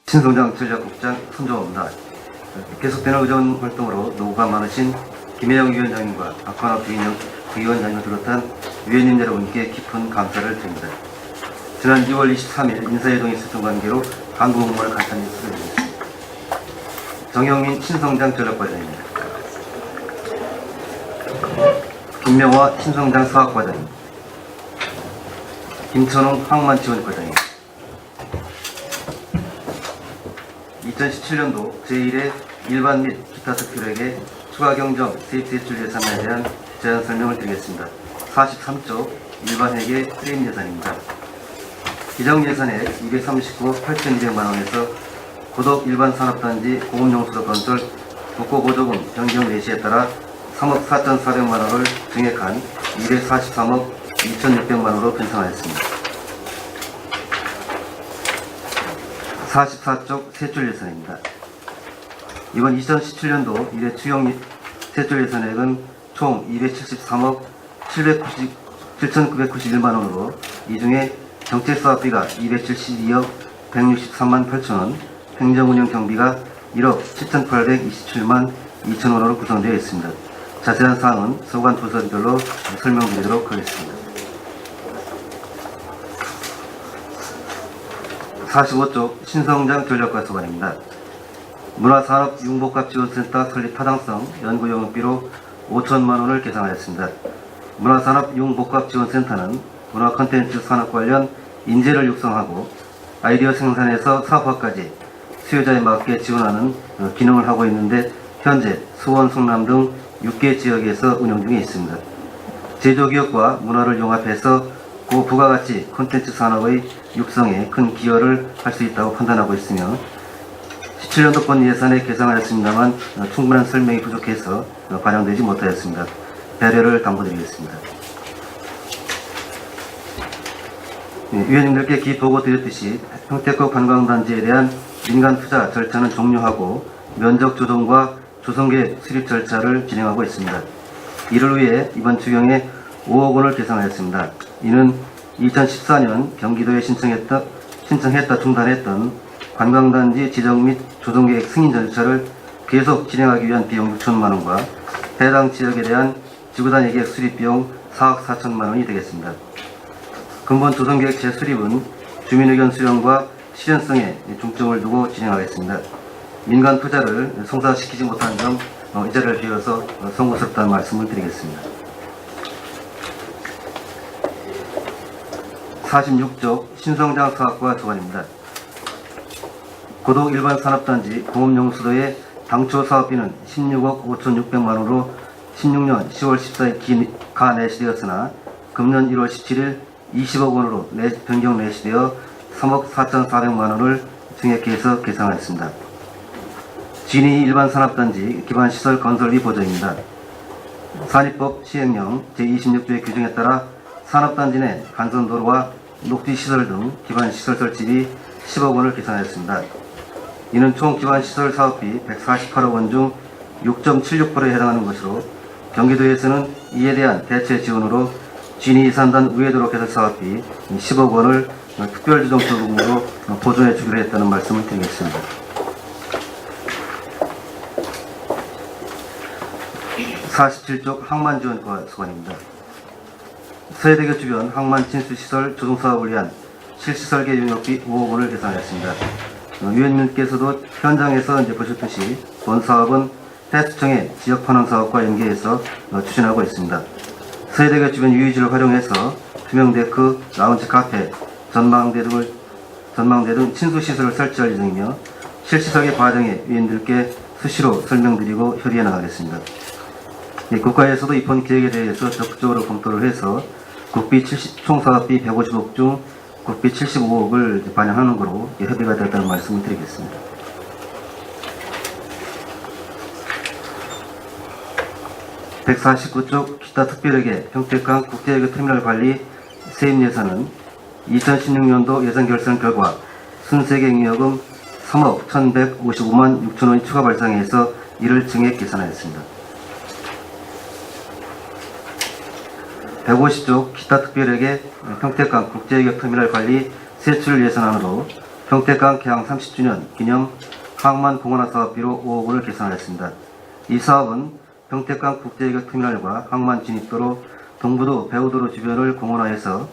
신성장 전략국장 손정호입니다. 계속되는 의전 활동으로 노고가 많으신 김혜영 위원장님과 박환호 부위원장님을 비롯한 위원님 여러분께 깊은 감사를 드립니다. 지난 2월 23일 인사이동이 있었던 관계로 간부 공무원을 간단히 소개드리겠습니다. 정영민 신성장 전략과장입니다. 김명화 신성장 사업과장입니다. 김천웅 항만지원과장입니다. 2017년도 제1회 일반 및 기타 득표력의 추가 경정 세입세출 예산에 대한 제안 설명을 드리겠습니다. 43조 일반 회계 프레임 예산입니다. 기정 예산에 239억 8,200만원에서 고덕 일반 산업단지 공업용수로 건설 국고보조금 변경 내시에 따라 3억 4,400만원을 증액한 243억 2,600만원으로 편성하였습니다. 44쪽 세출 예산입니다. 이번 2017년도 1회 추경 세출 예산액은 총 273억 7,991만원으로 이 중에 정책사업비가 272억 163만 8천원, 행정운영 경비가 1억 7,827만 2천원으로 구성되어 있습니다. 자세한 사항은 소관 부서별로 설명드리도록 하겠습니다. 45쪽 신성장 전략과 소관입니다. 문화산업 융복합지원센터 설립 타당성 연구용역비로 5천만원을 계산하였습니다. 문화산업 융복합지원센터는 문화 콘텐츠 산업 관련 인재를 육성하고 아이디어 생산에서 사업화까지 수요자에 맞게 지원하는 기능을 하고 있는데 현재 수원, 성남 등 6개 지역에서 운영 중에 있습니다. 제조기업과 문화를 융합해서 고부가가치 콘텐츠 산업의 육성에 큰 기여를 할 수 있다고 판단하고 있으며 17년도권 예산에 계산하였습니다만 충분한 설명이 부족해서 반영되지 못하였습니다. 배려를 당부드리겠습니다. 위원님들께 기보고 드렸듯이 평택구 관광단지에 대한 민간 투자 절차는 종료하고 면적 조정과 조성계획 수립 절차를 진행하고 있습니다. 이를 위해 이번 추경에 5억 원을 계산하였습니다. 이는 2014년 경기도에 신청했다 중단했던 관광단지 지정 및 조성계획 승인 절차를 계속 진행하기 위한 비용 6천만 원과 해당 지역에 대한 지구단위 계획 수립 비용 4억 4천만 원이 되겠습니다. 근본 조성계획 재수립은 주민의견 수렴과 실현성에 중점을 두고 진행하겠습니다. 민간 투자를 성사시키지 못한 점 이 자리를 비워서 송구스럽다는 말씀을 드리겠습니다. 46조 신성장 사업과 소관입니다. 고덕 일반 산업단지 공업용수도의 당초 사업비는 16억 5,600만원으로 16년 10월 14일 가 내시되었으나 금년 1월 17일 20억 원으로 변경 내시되어 3억 4,400만원을 증액해서 계산하였습니다. 진이 일반 산업단지 기반시설 건설비 보조입니다. 산입법 시행령 제26조의 규정에 따라 산업단지 내 간선도로와 녹지시설 등 기반시설 설치비 10억 원을 계산하였습니다. 이는 총 기반시설 사업비 148억 원 중 6.76%에 해당하는 것으로 경기도에서는 이에 대한 대체 지원으로 진이 산단 우회도로 개설 사업비 10억 원을 특별주정적으로 보존해 주기로 했다는 말씀을 드리겠습니다. 47쪽 항만지원과 소관입니다. 서해대교 주변 항만 진수시설 조성사업을 위한 실시설계 용역비 5억 원을 계산하였습니다. 위원님께서도 현장에서 보셨듯이 본 사업은 해수청의 지역환원 사업과 연계해서 추진하고 있습니다. 서해대교 주변 유유지를 활용해서 투명데크, 라운지 카페, 전망대 등 친수시설을 설치할 예정이며 실시설계 과정에 위원들께 수시로 설명드리고 협의해 나가겠습니다. 국가에서도 이번 계획에 대해서 적극적으로 검토를 해서 국비 총 사업비 150억 중 국비 75억을 반영하는 것으로 협의가 되었다는 말씀을 드리겠습니다. (149쪽) 기타 특별회계 평택강 국제외교 터미널 관리 세입 예산은 2016년도 예산 결산 결과 순세계잉여금 3억 1,155만 6천원이 추가 발생해서 이를 증액 계산하였습니다. 150조 기타 특별회계 평택강 국제외교 터미널 관리 세출 예산안으로 평택강 개항 30주년 기념 항만 공원화 사업비로 5억 원을 계산하였습니다. 이 사업은 평택강 국제해결터미널과 항만 진입도로 동부도 배우도로 주변을 공원화해서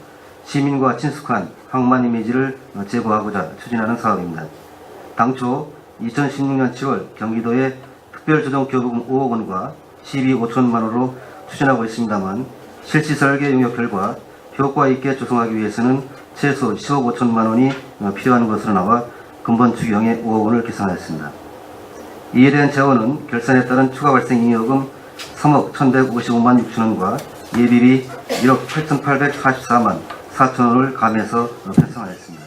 시민과 친숙한 항만 이미지를 제고하고자 추진하는 사업입니다. 당초 2016년 7월 경기도에 특별조정기여부금 5억 원과 12 5천만 원으로 추진하고 있습니다만 실시 설계 용역 결과 효과 있게 조성하기 위해서는 최소 10억 5천만 원이 필요한 것으로 나와 근본 추경에 5억 원을 계산하였습니다. 이에 대한 재원은 결산에 따른 추가 발생 잉여금 3억 1,155만 6천 원과 예비비 1억 8,844만 4천 원을 감해서 편성하였습니다.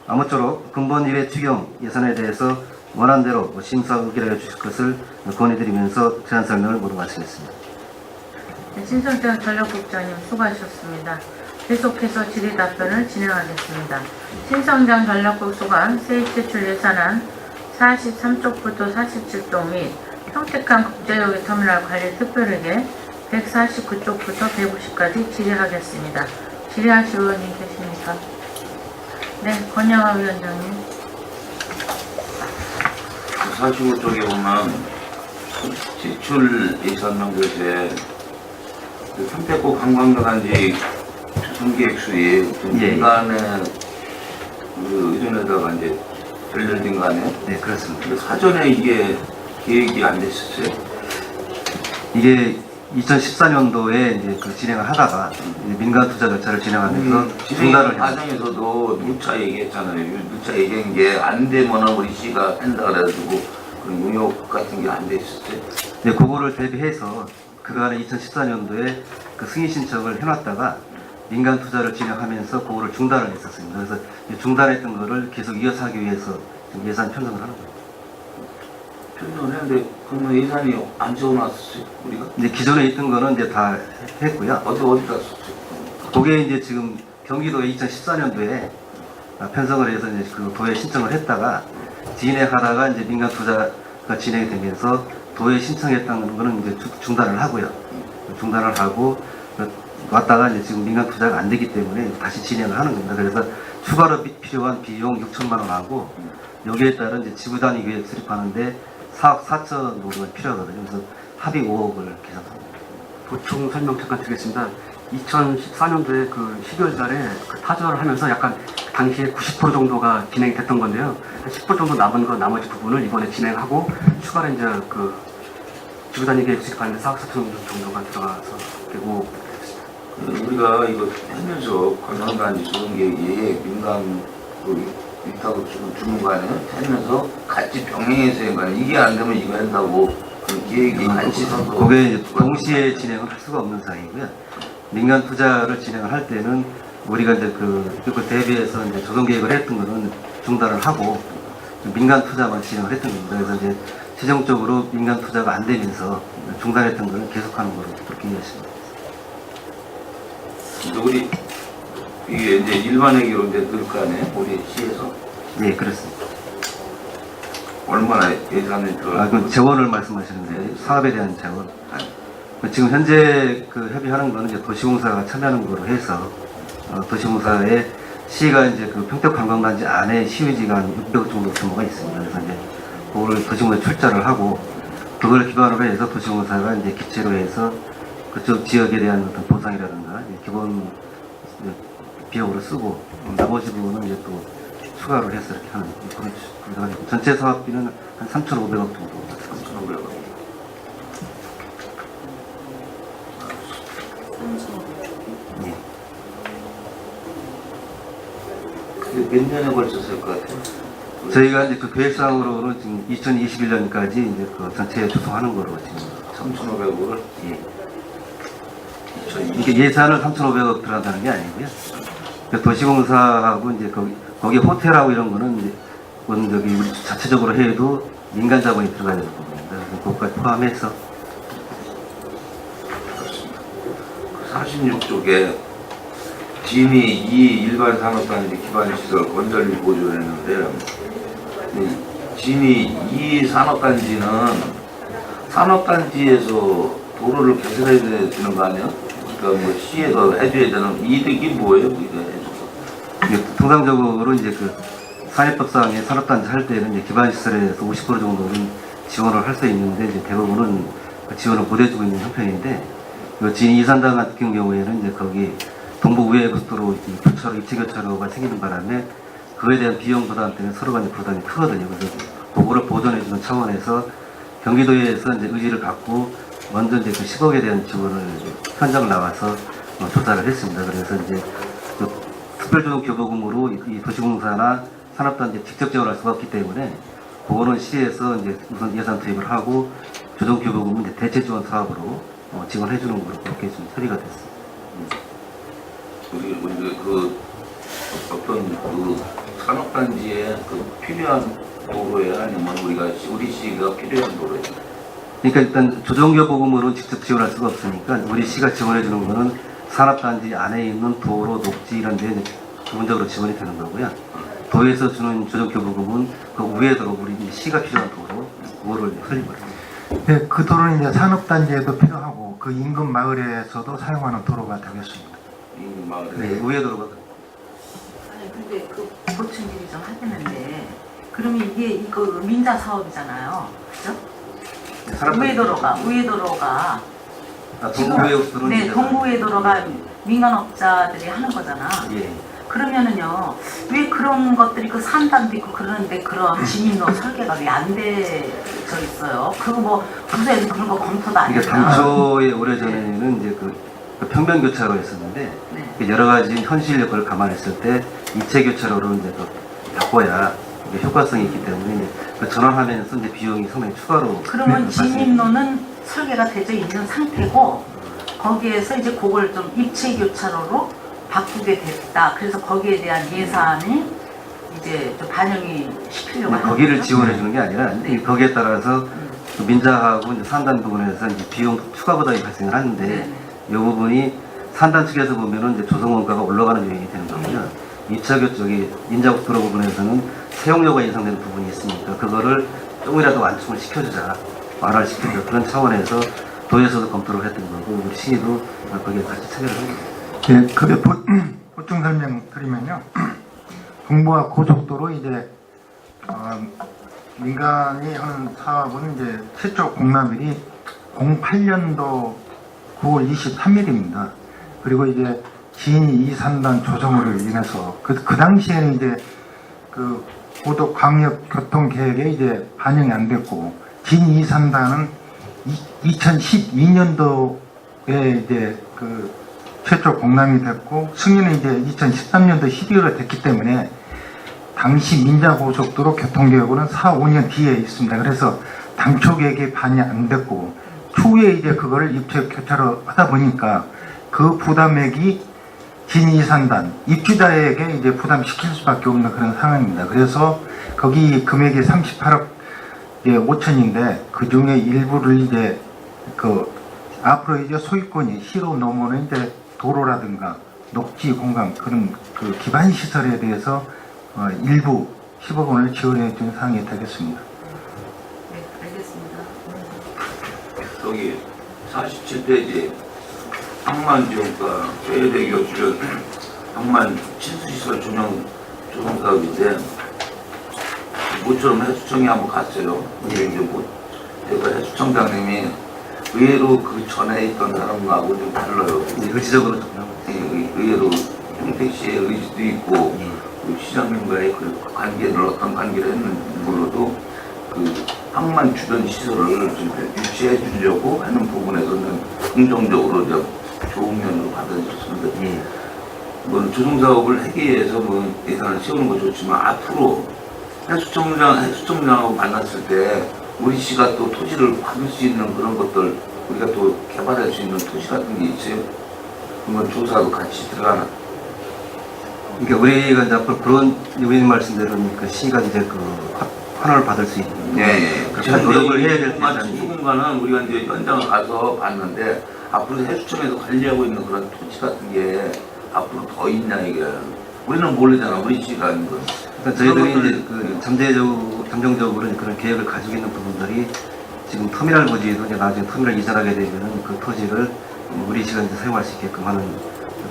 아무쪼록 근본 1회 추경 예산에 대해서 원안대로 심사 의결해 주실 것을 건의드리면서 제안 설명을 모두 마치겠습니다. 네, 신성장 전력국장님 수고하셨습니다. 계속해서 질의 답변을 진행하겠습니다. 신성장 전력국 소관 세입제출 예산안 43쪽부터 47쪽 및 평택강 국제여객 터미널 관리 특별회계 149쪽부터 150까지 질의하겠습니다. 질의하실 의원님 계십니까? 네, 권영하 위원장님. 45쪽에 보면 제출 예산 명결에 평택국 관광단지 조성계획 수에 민간의 의존에다가 이제 별렬된 거 아니에요? 네, 그렇습니다. 근데 사전에 이게 계획이 안 됐었어요? 이게 2014년도에 이제 그 진행을 하다가 이제 민간 투자 절차를 진행하면서 중단을 했습니다. 과정에서도 누차 얘기했잖아요. 누차 얘기한 게 안 되면 우리 씨가 한다 그래가지고 그런 용역 같은 게 안 됐었어요. 네, 그거를 대비해서 그간에 2014년도에 그 승인 신청을 해놨다가 민간 투자를 진행하면서 그거를 중단을 했었습니다. 그래서 중단했던 거를 계속 이어서 하기 위해서 지금 예산 편성을 하는 거예요. 편성을 했는데 그러면 예산이 안 적어놨었어요, 우리가? 이제 기존에 있던 거는 이제 다 했고요. 어디 갔었어요? 그게 이제 지금 경기도에 2014년도에 편성을 해서 이제 그 도에 신청을 했다가 진행하다가 이제 민간 투자가 진행이 되면서 도에 신청했다는 거는 이제 중단을 하고요. 중단을 하고 왔다가 이제 지금 민간 투자가 안 되기 때문에 다시 진행을 하는 겁니다. 그래서 추가로 필요한 비용 6천만 원 하고 여기에 따른 이제 지구 단위 계획 수립하는데 4억 4천 정도가 필요하거든요. 그래서 합의 5억을 계산합니다. 보충 설명 잠깐 드리겠습니다. 2014년도에 그 12월 달에 그 타결을 하면서 약간 당시에 90% 정도가 진행이 됐던 건데요. 10% 정도 남은 거 나머지 부분을 이번에 진행하고 추가로 이제 그 지구 단위 계획 수립하는데 4억 4천 정도가 들어가서 그리고 우리가 이거 하면서 관광단지 조성계획이 민간 위탁을 주는 거 아니에요? 하면서 같이 병행해서 한거 아니에요? 이게 안 되면 이거 한다고 그 계획이 같이 서서 그게 이제 동시에 진행을 할 수가 없는 사항이고요. 민간 투자를 진행을 할 때는 우리가 이제 그 대비해서 이제 조성 계획을 했던 거는 중단을 하고 민간 투자만 진행을 했던 겁니다. 그래서 이제 최종적으로 민간 투자가 안 되면서 중단했던 거는 계속하는 거로 그렇게 이해했습니다. 근데 우리 이게 이제 일반회계로 이제 늘 거 아니에요? 우리 시에서 네, 그렇습니다. 얼마나 예산을 그 재원을 말씀하시는데 사업에 대한 재원. 지금 현재 그 협의하는 거는 이제 도시공사가 참여하는 거로 해서 도시공사에 시가 이제 그 평택관광단지 안에 시유지가 한 600억 정도 규모가 있습니다. 그래서 이제 그거를 도시공사에 출자를 하고 그걸 기반으로 해서 도시공사가 이제 기체로 해서 그쪽 지역에 대한 어떤 보상이라든가 기본 비용으로 쓰고 나머지 부분은 이제 또 추가로 해서 이렇게 하는 그런 전체 사업비는 한 3,500억 정도. 3,500억. 예. 그게 몇 년에 걸쳤을 것 같아요? 저희가 이제 그 계획상으로는 지금 2021년까지 이제 그 전체 조성하는 거로 지금 3,500억을? 예. 이게 예산을 3,500억 들어간다는 게 아니고요. 그 도시공사하고 이제 거기 호텔하고 이런 거는 이제 그건 저기 우리 자체적으로 해도 민간 자본이 들어가야 되는 부분입니다. 그래서 그것까지 포함해서 46쪽에 진이 2 일반 산업단지 기반시설 건설 및 보조를 했는데 진이 2 산업단지는 산업단지에서 도로를 개설해야 되는 거 아니에요? 그러니까 뭐 시에서 해줘야 되는 이득이 뭐예요? 이게 해줘서. 통상적으로 이제 그 산입법상에 산업단지 할 때는 이제 기반시설에서 50% 정도는 지원을 할 수 있는데 이제 대부분은 그 지원을 못 해주고 있는 형편인데 이 진이 이산당 같은 경우에는 이제 거기 동부 우회 고속도로 교차로 입체 교차로가 생기는 바람에 그에 대한 비용 부담 때문에 서로 간의 부담이 크거든요. 그래서 그거를 보전해주는 차원에서 경기도에서 이제 의지를 갖고 먼저 이제 그 10억에 대한 지원을 현장을 나와서 조사를 했습니다. 그래서 이제 그 특별조정교부금으로 이 도시공사나 산업단지에 직접 지원할 수가 없기 때문에 그거는 시에서 이제 우선 예산 투입을 하고 조정교부금은 이제 대체 지원 사업으로 지원해주는 걸로 그렇게 좀 처리가 됐습니다. 우리 그 어떤 그 산업단지에 그 필요한 도로에 아니면 우리 시가 필요한 도로에. 그러니까 일단 조정교부금으로 직접 지원할 수가 없으니까 우리 시가 지원해주는 거는 산업단지 안에 있는 도로, 녹지 이런 데 기본적으로 지원이 되는 거고요. 도에서 주는 조정교부금은 그 우회도로 우리 시가 필요한 도로, 그거를 설립을 합니다. 네, 그 도로는 이제 산업단지에도 필요하고 그 인근 마을에서도 사용하는 도로가 되겠습니다. 이 마을에. 네, 우회도로가. 아니 근데 그 보충 질의 좀 하겠는데 그러면 이거 민자 사업이잖아요, 그죠? 우회도로가 동부 우회도로는 네, 동부 우회도로가 민간업자들이 하는 거잖아. 예. 그러면은요, 왜 그런 것들이 그 산단도 있고 그러는데 그런 지민로 설계가 왜 안 돼져 있어요? 그거 뭐 부서에서 그런 거 검토도 안 이게 했나? 당초에 오래전에는 이제 그 평면 교차로였었는데 네. 그 여러 가지 현실 여건을 감안했을 때 이체 교차로로 이제 바꿔야 이게 효과성이 있기 때문에 이제 그 전환하면서 이제 비용이 상당히 추가로. 그러면 발생이 진입로는 설계가 되어 있는 상태고 거기에서 이제 그걸 좀 입체 교차로로 바꾸게 됐다. 그래서 거기에 대한 예산이 이제 좀 반영이 시키려고 하는 거기를 거죠? 지원해 주는 게 아니라 네. 거기에 따라서 그 민자하고 이제 산단 부분에서 이제 비용 추가 부담이 발생을 하는데 네. 이 부분이 산단 측에서 보면은 이제 조성 원가가 올라가는 요인이 되는 거고요. 2차 교쪽이 인자고속도로 부분에서는 세용료가 인상되는 부분이 있으니까 그거를 조금이라도 완충을 시켜주자, 완화를 시켜주자 그런 차원에서 도에서도 검토를 했던 거고 우리 시도 거기에 같이 참여를 합니다. 예, 그게 보충 설명 드리면요. 동부와 고속도로 이제 민간이 하는 사업은 이제 최초 공납일이 08년도 9월 23일입니다. 그리고 이제 진이 2산단 조정으로 인해서 그 당시에는 이제 그 고도 광역 교통 계획에 이제 반영이 안 됐고 진 2산단은 2012년도에 이제 그 최초 공람이 됐고 승인은 이제 2013년도 12월에 됐기 때문에 당시 민자고속도로 교통계획으로는 4, 5년 뒤에 있습니다. 그래서 당초 계획이 반영이 안 됐고 추후에 이제 그거를 입체 교차로 하다 보니까 그 부담액이 진이산단 입주자에게 이제 부담시킬 수밖에 없는 그런 상황입니다. 그래서 거기 금액이 38억 5천인데 그 중에 일부를 이제 그 앞으로 이제 소유권이 시로 넘어오는 이제 도로라든가 녹지 공간 그런 그 기반 시설에 대해서 일부 10억 원을 지원해 준 사항이 되겠습니다. 네, 알겠습니다. 저기 47페이지 항만지원과 제외대교 주변 항만 친수시설 조성 사업인데 모처럼 해수청에 한번 갔어요. 이제 제가 해수청장님이 의외로 그 전에 있던 사람하고 좀 달라요. 의지적으로 좀 의외로 홍택 씨의 의지도 있고 그 시장님과의 그 관계를 어떤 관계를 했는지 몰라도 그 항만 주변 시설을 좀 유치해 주려고 하는 부분에서는 긍정적으로 좀 좋은 면으로 받아들였습니다. 뭐 조성 사업을 하기 위해서 뭐 예산을 세우는 거 좋지만 앞으로 해수청장하고 만났을 때 우리 시가 또 토지를 받을 수 있는 그런 것들 우리가 또 개발할 수 있는 토지 같은 게 있어요. 그러면 조사도 같이 들어가나? 그러니까 우리가 이제 앞으로 그런 의원님 말씀대로 그 시가 이제 그 환원을 받을 수 있는 그렇게 노력을 해야 될 공간 텐데 친수 공간은 우리가 이제 현장을 가서 봤는데 앞으로 해수청에서 관리하고 있는 그런 토지 같은 게 앞으로 더 있냐 이게 우리는 모르잖아 우리 시가 있는 거. 그러니까 저희들이 이제 그 잠정적으로 그런 계획을 가지고 있는 부분들이 지금 터미널 부지에도 이제 나중에 터미널 이전하게 되면은 그 토지를 우리 시가 이제 사용할 수 있게끔 하는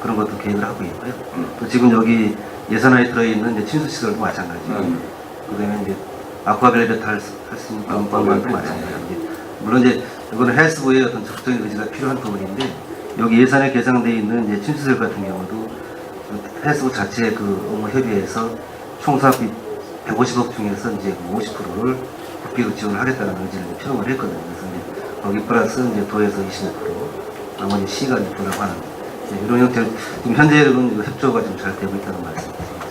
그런 것도 계획을 하고 있고요. 또 지금 여기 예산안에 들어있는 이제 친수시설도 마찬가지고 그다음에 이제 아쿠아벨벳 할수 있는 방법도 마찬가지고 물론 이제 이거는 헬스부의 어떤 적극적인 의지가 필요한 부분인데 여기 예산에 개정되어 있는 이제 친수시설 같은 경우도 헬스부 자체 그 업무 협의에서 총 사업비 150억 중에서 이제 50%를 국비로 지원하겠다는 의지를 표명을 했거든요. 그래서 이제 거기 플러스 이제 도에서 25%, 나머지 시가 6%라고 하는 이런 형태로 지금 현재로는 협조가 좀 잘 되고 있다는 말씀드리겠습니다.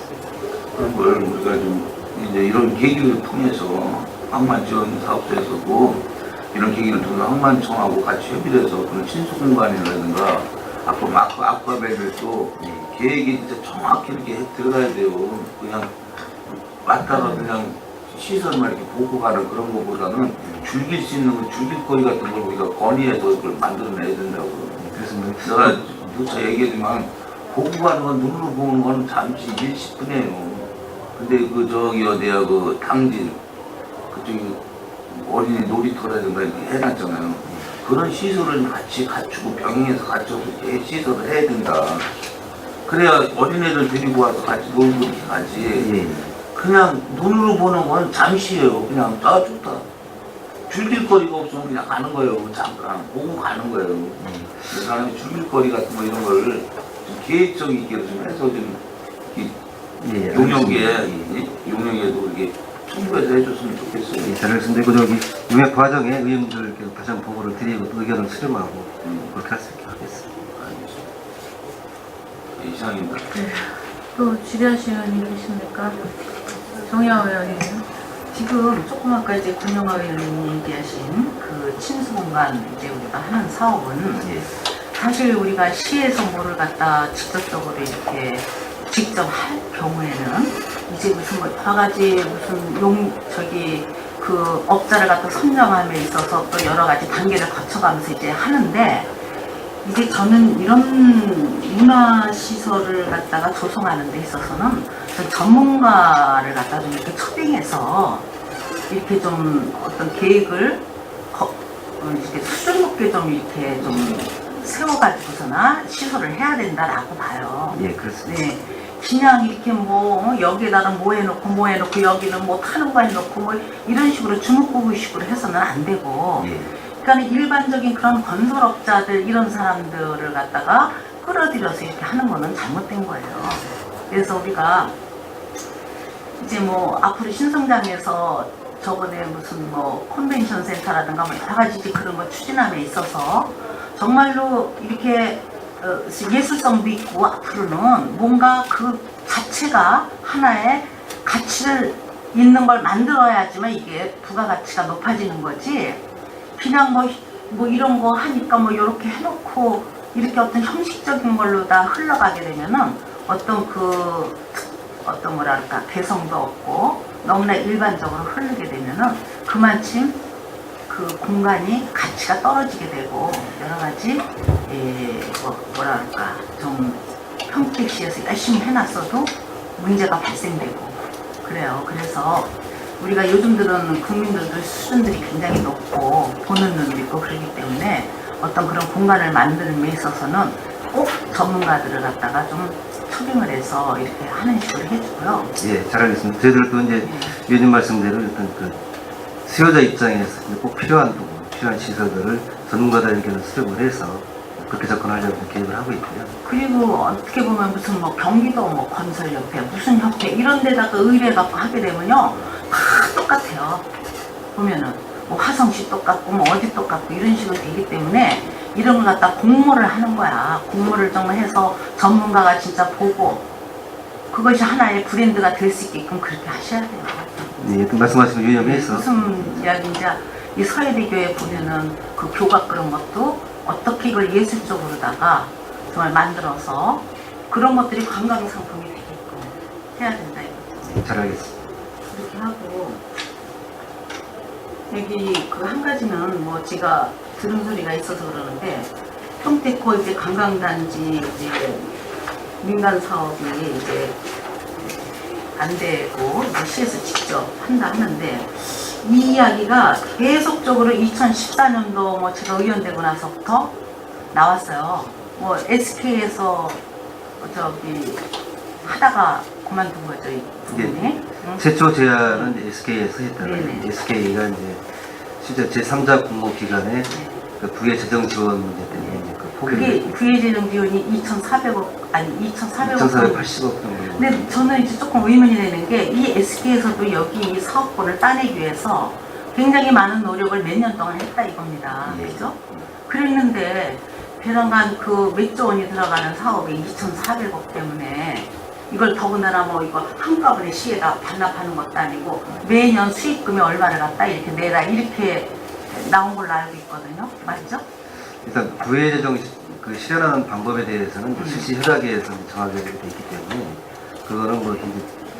그런 걸 우리가 좀 이제 이런 계기를 통해서 항만 지원 사업소에서도 이런 계기를 통해서 항만청하고 같이 협의를 해서 그런 친수 공간이라든가 앞으로 아쿠아벨벳도 계획이 진짜 정확히 이렇게 들어가야 돼요. 그냥 왔다가 그냥 시설만 이렇게 보고 가는 그런 것보다는 즐길 수 있는 거, 즐길거리 같은 걸 우리가 건의해서 그걸 만들어내야 된다고. 그래서 뭐 내가 누차 얘기했지만 보고 가는 건 눈으로 보는 건 잠시 일시뿐이에요. 근데 그 저기 어디야 그 당진 그쪽이 어린이 놀이터라든가 이렇게 해놨잖아요. 그런 시설을 같이 갖추고 병행해서 갖춰서 이렇게 시설을 해야 된다. 그래야 어린애들 데리고 와서 같이 놀고 이렇게 가지. 그냥 눈으로 보는 건 잠시예요. 그냥 좋다. 즐길 거리가 없으면 그냥 가는 거예요. 잠깐 보고 가는 거예요. 그래서 즐길 거리 같은 거 이런 걸 좀 계획적 있게 좀 해서 좀 용역에도 이렇게 청구해서 해줬으면 좋겠어요. 예, 잘 알겠습니다. 그 저기 용역 과정에 의원들 다시 한번 보고를 드리고 또 의견을 수렴하고 그렇게 할 수 있게 하겠습니다. 알겠습니다. 이상입니다. 또 질의하실 의원님 계십니까? 정의화 의원님. 지금 조금 아까 이제 권영화 의원님 얘기하신 그 친수공간 이제 우리가 하는 사업은 사실 우리가 시에서 뭐를 갖다 직접적으로 이렇게 직접 할 경우에는 이제 무슨 뭐 여러 가지 무슨 그 업자를 갖다 선정함에 있어서 또 여러 가지 단계를 거쳐가면서 이제 하는데 이제 저는 이런 문화시설을 갖다가 조성하는 데 있어서는 전문가를 갖다 좀 이렇게 초빙해서 이렇게 좀 어떤 계획을 이렇게 수준 높게 좀 이렇게 좀 세워가지고서나 시설을 해야 된다라고 봐요. 예, 그렇습니다. 네. 그냥 이렇게 뭐 여기에다가 뭐 해놓고 여기는 뭐 타는 거 해놓고 뭐 이런 식으로 주먹구구식으로 해서는 안 되고 그러니까 일반적인 그런 건설업자들 이런 사람들을 갖다가 끌어들여서 이렇게 하는 거는 잘못된 거예요. 그래서 우리가 이제 뭐 앞으로 신성장에서 저번에 무슨 뭐 컨벤션 센터라든가 뭐 여러 가지 그런 거 추진함에 있어서 정말로 이렇게 예술성도 있고 앞으로는 뭔가 그 자체가 하나의 가치를 있는 걸 만들어야지만 이게 부가가치가 높아지는 거지. 그냥 뭐 이런 거 하니까 뭐 이렇게 해놓고 이렇게 어떤 형식적인 걸로 다 흘러가게 되면은 어떤 뭐랄까 개성도 없고 너무나 일반적으로 흐르게 되면은 그만큼 그 공간이 가치가 떨어지게 되고 여러 가지 뭐랄까 좀 평택시에서 열심히 해놨어도 문제가 발생되고 그래요. 그래서 우리가 요즘 들은 국민들도 수준들이 굉장히 높고 보는 눈도 있고 그렇기 때문에 어떤 그런 공간을 만드는 데 있어서는 꼭 전문가들을 갖다가 좀 초빙을 해서 이렇게 하는 식으로 해주고요. 예, 잘 알겠습니다. 저희들도 이제 위원님 말씀대로 일단 그 수요자 입장에서 꼭 필요한 부분, 필요한 시설들을 전문가들 의견을 수렴을 해서 그렇게 접근하려고 계획을 하고 있고요. 그리고 어떻게 보면 무슨 뭐 경기도 뭐 건설협회, 무슨 협회 이런 데다가 의뢰갖고 하게 되면요 다 똑같아요. 보면은 뭐 화성시 똑같고 뭐 어디 똑같고 이런 식으로 되기 때문에 이런 걸 갖다 공모를 하는 거야. 공모를 좀 해서 전문가가 진짜 보고 그것이 하나의 브랜드가 될 수 있게끔 그렇게 하셔야 돼요. 예, 말씀하신 유념해서 무슨 이야기인지 이 서해대교에 보면은 그 교각 그런 것도 어떻게 이걸 예술적으로다가 정말 만들어서 그런 것들이 관광 상품이 되게끔 해야 된다 이거죠. 잘 알겠습니다. 그렇게 하고 여기 그 한 가지는 뭐 제가 들은 소리가 있어서 그러는데 평택고 이제 관광단지 이제 민간 사업이 이제 안 되고 이제 시에서 직접 한다 하는데 이 이야기가 계속적으로 2014년도 뭐 제가 의원되고 나서부터 나왔어요. 뭐 SK에서 저기 하다가 그만둔 거죠, 이 부분이. 응? 최초 제안은 SK에서 했다가 네네. SK가 이제 실제 제3자 공모 기간에 그 부의 재정 지원 문제 때문에 이제 그 포기를 그게 부의재정 비용이 2,400억 아니 2,400억 2,480억 정도. 근데 저는 이제 조금 의문이 되는 게 이 SK에서도 여기 이 사업권을 따내기 위해서 굉장히 많은 노력을 몇 년 동안 했다 이겁니다. 예. 그죠? 그랬는데 배당간 그 몇 조 원이 들어가는 사업에 2,400억 때문에 이걸 더군다나 뭐 이거 한꺼번에 시에다 반납하는 것도 아니고 매년 수익금이 얼마를 갖다 이렇게 내라 이렇게 나온 걸로 알고 있거든요. 맞죠? 일단 부의 재정 그 실현하는 방법에 대해서는 실시 협약에서 정하게 돼 있기 때문에 그거는 뭐 이제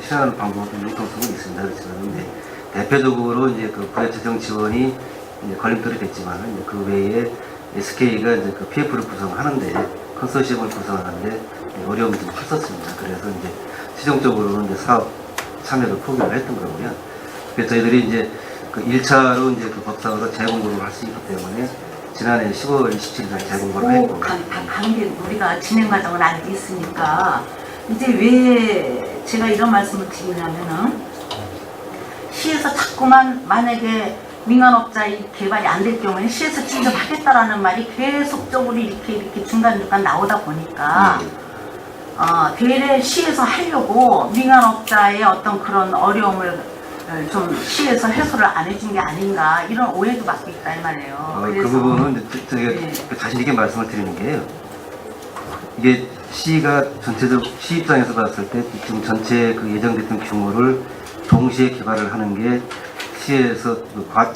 실현하는 방법은 융통성은 있습니다. 그렇지만 이제 대표적으로 이제 그 부의 재정 지원이 이제 걸림돌이 됐지만 이제 그 외에 SK가 이제 그 PF를 구성하는데 컨소시엄을 구성하는데 어려움이 좀 컸었습니다. 그래서 이제 최종적으로는 이제 사업 참여를 포기를 했던 거고요. 그래서 저희들이 이제 그 1차로 이제 그 법상으로 재공고를 할 수 있기 때문에 지난해 15월 27일 날 재공고를 했고 관계 우리가 진행 과정을 알고 있으니까 이제 왜 제가 이런 말씀을 드리냐면은 시에서 자꾸만 만약에 민간업자의 개발이 안 될 경우에 시에서 직접 하겠다라는 말이 계속적으로 이렇게 중간중간 나오다 보니까 대래 시에서 하려고 민간업자의 어떤 그런 어려움을 좀 시에서 해소를 안 해준 게 아닌가 이런 오해도 받고 있다 이 말이에요. 그 부분은 제가 네. 자신 있게 말씀을 드리는 게요. 이게 시가 전체적 시 입장에서 봤을 때 지금 전체 그 예정됐던 규모를 동시에 개발을 하는 게 시에서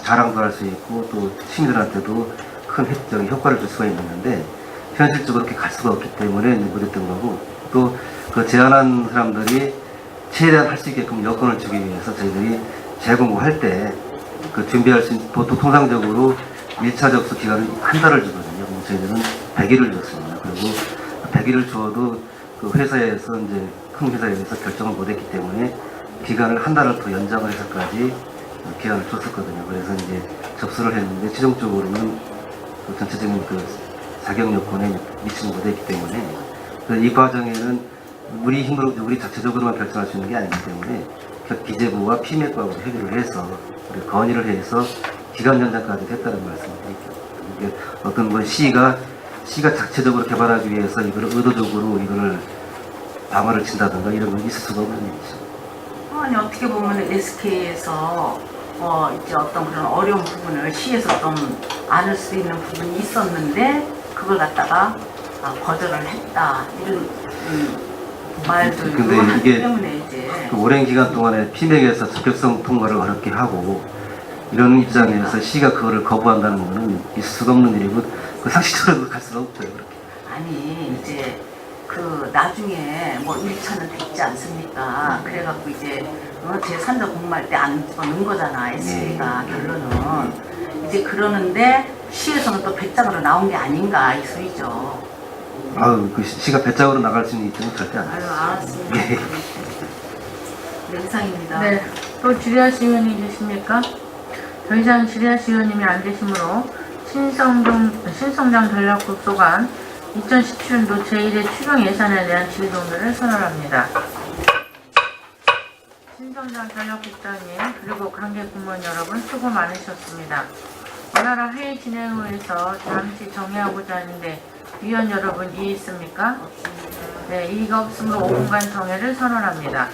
자랑도 할 수 있고 또 시민들한테도 큰 효과를 줄 수가 있는데 현실적으로 그렇게 갈 수가 없기 때문에 못했던 거고 또 그 제안한 사람들이 최대한 할 수 있게끔 여건을 주기 위해서 저희들이 재공고할 때 그 준비할 수 있는 보통 통상적으로 1차 접수 기간은 한 달을 주거든요. 그럼 저희들은 100일을 줬습니다. 그리고 100일을 줘도 그 회사에서 이제 큰 회사에서 결정을 못했기 때문에 기간을 한 달을 더 연장을 해서까지 기간을 줬었거든요. 그래서 이제 접수를 했는데 최종적으로는 그 전체적인 그 자격 요건에 미치지 못했기 때문에 그래서 이 과정에는 우리 힘으로 우리 자체적으로만 결정할 수 있는 게 아니기 때문에 기재부와 피맥과로 협의를 해서 우리 건의를 해서 기간 연장까지 했다는 말씀을 드릴게요. 이게 어떤 뭐 시가 자체적으로 개발하기 위해서 이거를 의도적으로 이거를 방어를 친다든가 이런 건 있을 수가 없는 일이죠. 아니 어떻게 보면 SK에서 이제 어떤 그런 어려운 부분을 시에서 좀 안을 수 있는 부분이 있었는데 그걸 갖다가 거절을 했다 이런 말들도 근데 하기 이게 때문에 이제 그 오랜 기간 동안에 피맥에서 적격성 통과를 어렵게 하고 이런 입장에서 시가 그거를 거부한다는 것은 있을 수가 없는 일이고 그 상식적으로 갈 수가 없죠. 그렇게. 아니 이제 그 나중에 뭐 1차는 됐지 않습니까? 그래갖고 이제 제3자 공모할 때 안 집어넣은 거잖아 SK가 결론은 이제 그러는데 시에서는 또 배짱으로 나온 게 아닌가 이 소리죠. 아유 그 시가 배짱으로 나갈 수 있는 입장은 절대 안 아유 돼요. 알았습니다. 네, 이상입니다. 네, 또 지리아시 의원이 계십니까? 더 이상 지리아시 의원님이 안 계시므로 신성장 전략국소관 2017년도 제1회 추경 예산에 대한 질의동의를 선언합니다. 신성장 전략국장님 그리고 관계 공무원 여러분 수고 많으셨습니다. 오나라 회의 진행을 위해서 잠시 정리하고자 하는데 위원 여러분 이의 있습니까? 네, 이의가 없으므로 5분간 정회를 선언합니다.